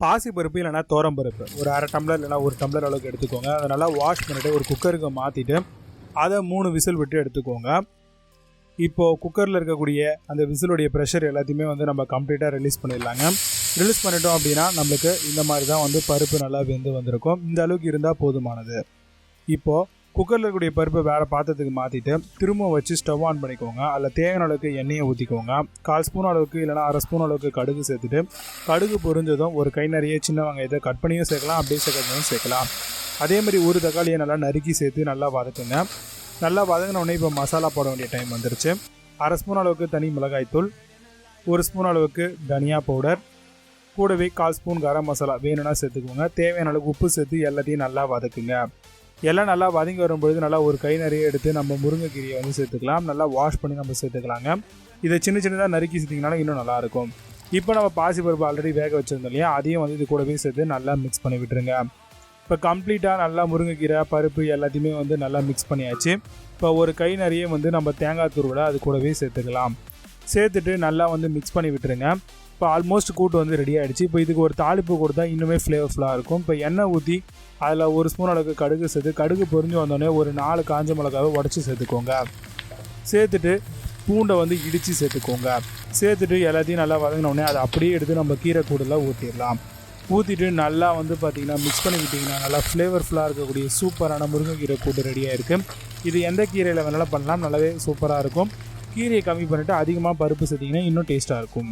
பாசி பருப்பு இல்லைனா தோரம் பருப்பு ஒரு அரை டம்ளர் இல்லைனா ஒரு டம்ளர் அளவுக்கு எடுத்துக்கோங்க. அதை நல்லா வாஷ் பண்ணிவிட்டு ஒரு குக்கருக்கு மாற்றிட்டு அதை 3 விசில் விட்டு எடுத்துக்கோங்க. இப்போது குக்கரில் இருக்கக்கூடிய அந்த விசிலுடைய ப்ரெஷர் எல்லாத்தையுமே நம்ம கம்ப்ளீட்டாக ரிலீஸ் பண்ணிடலாங்க. ரிலீஸ் பண்ணிட்டோம் அப்படின்னா நம்மளுக்கு இந்த மாதிரி தான் பருப்பு நல்லா வெந்து வந்திருக்கும். இந்த அளவுக்கு இருந்தால் போதுமானது. இப்போது குக்கரில் இருக்கக்கூடிய பருப்பை வேறு பாத்திரத்துக்கு மாற்றிட்டு திரும்ப வச்சு ஸ்டவ் ஆன் பண்ணிக்கோங்க. அதில் தேவையான அளவுக்கு எண்ணெயை ஊற்றிக்கோங்க. 1/4 ஸ்பூன் அளவுக்கு இல்லைனா அரை ஸ்பூன் அளவுக்கு கடுகு சேர்த்துட்டு கடுகு பொரிஞ்சதும் ஒரு கை நிறைய சின்ன வெங்காயத்தை கட் பண்ணியும் சேர்க்கலாம், அப்படியே சேர்க்கறதும் சேர்க்கலாம். அதே மாதிரி ஒரு தக்காளியை நல்லா நறுக்கி சேர்த்து நல்லா வதக்குங்க. நல்லா வதங்கினோடனே இப்போ மசாலா போட வேண்டிய டைம் வந்துருச்சு. அரை ஸ்பூன் அளவுக்கு தனி மிளகாய்த்தூள், 1 ஸ்பூன் அளவுக்கு தனியா பவுடர், கூடவே 1/4 ஸ்பூன் கரம் மசாலா வேணும்னா சேர்த்துக்கோங்க. தேவையான அளவுக்கு உப்பு சேர்த்து எல்லாத்தையும் நல்லா வதக்குங்க. எல்லாம் நல்லா வதங்கி வரும்பொழுது நல்லா ஒரு கை நிறைய எடுத்து நம்ம முருங்கைக்கீரையை சேர்த்துக்கலாம். நல்லா வாஷ் பண்ணி நம்ம சேர்த்துக்கலாங்க. இதை சின்ன சின்னதாக நறுக்கி சேர்த்திங்கனாலும் இன்னும் நல்லாயிருக்கும். இப்போ நம்ம பாசி பருப்பு ஆல்ரெடி வேக வச்சுருந்தோம் இல்லையா, அதையும் இது கூடவே சேர்த்து நல்லா மிக்ஸ் பண்ணி விட்டுருங்க. இப்போ கம்ப்ளீட்டாக நல்லா முருங்கைக்கீரை பருப்பு எல்லாத்தையுமே நல்லா மிக்ஸ் பண்ணியாச்சு. இப்போ ஒரு கை நிறைய நம்ம தேங்காய் துருவலை அது கூடவே சேர்த்துக்கலாம். சேர்த்துட்டு நல்லா மிக்ஸ் பண்ணி விட்டுருங்க. இப்போ ஆல்மோஸ்ட் கூட்டு ரெடி ஆகிடுச்சு. இப்போ இதுக்கு ஒரு தாளிப்பு கொடுத்தா இன்னுமே ஃப்ளேவர்ஃபுல்லாக இருக்கும். இப்போ எண்ணெய் ஊற்றி அதில் 1 ஸ்பூன் அளவுக்கு கடுகு சேர்த்து கடுகு பொரிஞ்சு வந்தோடனே ஒரு 4 காஞ்ச மிளகாவை உடச்சி சேர்த்துக்கோங்க. சேர்த்துட்டு பூண்டை இடித்து சேர்த்துக்கோங்க. சேர்த்துட்டு எல்லாத்தையும் நல்லா வதங்கினோடனே அதை அப்படியே எடுத்து நம்ம கீரை கூடலாம் ஊற்றிடலாம். ஊற்றிட்டு நல்லா பார்த்திங்கன்னா மிக்ஸ் பண்ணி விட்டிங்கன்னா நல்லா ஃப்ளேவர்ஃபுல்லாக இருக்கக்கூடிய சூப்பரான முருங்கைக்கீரை கூட்டு ரெடியாக இருக்குது. இது எந்த கீரையில் வேணாலும் பண்ணலாம், நல்லாவே சூப்பராக இருக்கும். கீரையை கம்மி பண்ணிவிட்டு அதிகமாக பருப்பு சேர்த்திங்கன்னா இன்னும் டேஸ்ட்டாக இருக்கும்.